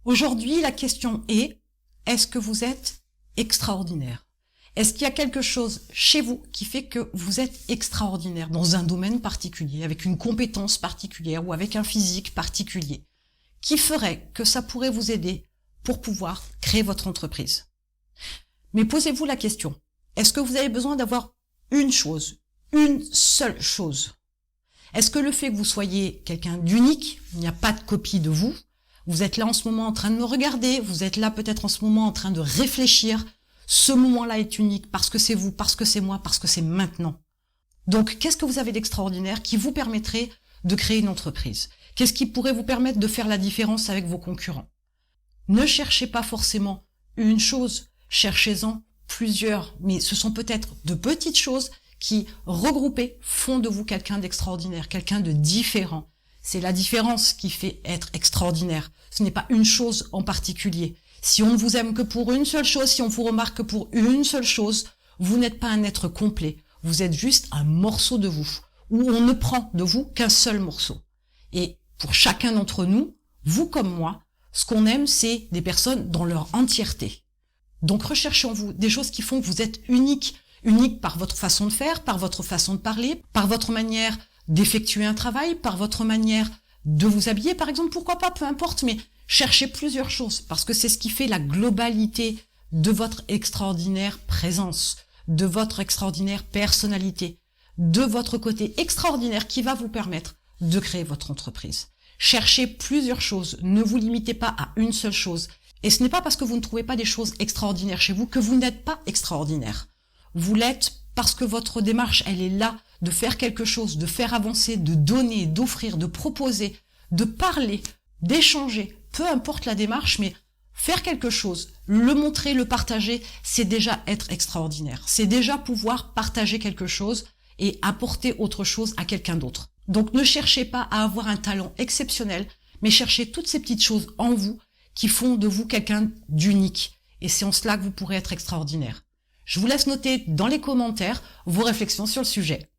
Aujourd'hui, la question est-ce que vous êtes extraordinaire? Est-ce qu'il y a quelque chose chez vous qui fait que vous êtes extraordinaire dans un domaine particulier, avec une compétence particulière ou avec un physique particulier, qui ferait que ça pourrait vous aider pour pouvoir créer votre entreprise? Mais posez-vous la question, est-ce que vous avez besoin d'avoir une chose, une seule chose? Est-ce que le fait que vous soyez quelqu'un d'unique, il n'y a pas de copie de vous, vous êtes là en ce moment en train de me regarder, vous êtes là peut-être en ce moment en train de réfléchir, ce moment-là est unique parce que c'est vous, parce que c'est moi, parce que c'est maintenant. Donc, qu'est-ce que vous avez d'extraordinaire qui vous permettrait de créer une entreprise? Qu'est-ce qui pourrait vous permettre de faire la différence avec vos concurrents? Ne cherchez pas forcément une chose, cherchez-en plusieurs, mais ce sont peut-être de petites choses qui, regroupées, font de vous quelqu'un d'extraordinaire, quelqu'un de différent. C'est la différence qui fait être extraordinaire. Ce n'est pas une chose en particulier. Si on ne vous aime que pour une seule chose, si on vous remarque que pour une seule chose, vous n'êtes pas un être complet. Vous êtes juste un morceau de vous, où on ne prend de vous qu'un seul morceau. Et pour chacun d'entre nous, vous comme moi, ce qu'on aime, c'est des personnes dans leur entièreté. Donc recherchez en vous des choses qui font que vous êtes unique. Unique par votre façon de faire, par votre façon de parler, par votre manière d'effectuer un travail, par votre manière de vous habiller, par exemple, pourquoi pas, peu importe, mais cherchez plusieurs choses, parce que c'est ce qui fait la globalité de votre extraordinaire présence, de votre extraordinaire personnalité, de votre côté extraordinaire qui va vous permettre de créer votre entreprise. Cherchez plusieurs choses, ne vous limitez pas à une seule chose. Et ce n'est pas parce que vous ne trouvez pas des choses extraordinaires chez vous que vous n'êtes pas extraordinaire. Vous l'êtes parce que votre démarche, elle est là de faire quelque chose, de faire avancer, de donner, d'offrir, de proposer, de parler, d'échanger. Peu importe la démarche, mais faire quelque chose, le montrer, le partager, c'est déjà être extraordinaire. C'est déjà pouvoir partager quelque chose et apporter autre chose à quelqu'un d'autre. Donc ne cherchez pas à avoir un talent exceptionnel, mais cherchez toutes ces petites choses en vous qui font de vous quelqu'un d'unique. Et c'est en cela que vous pourrez être extraordinaire. Je vous laisse noter dans les commentaires vos réflexions sur le sujet.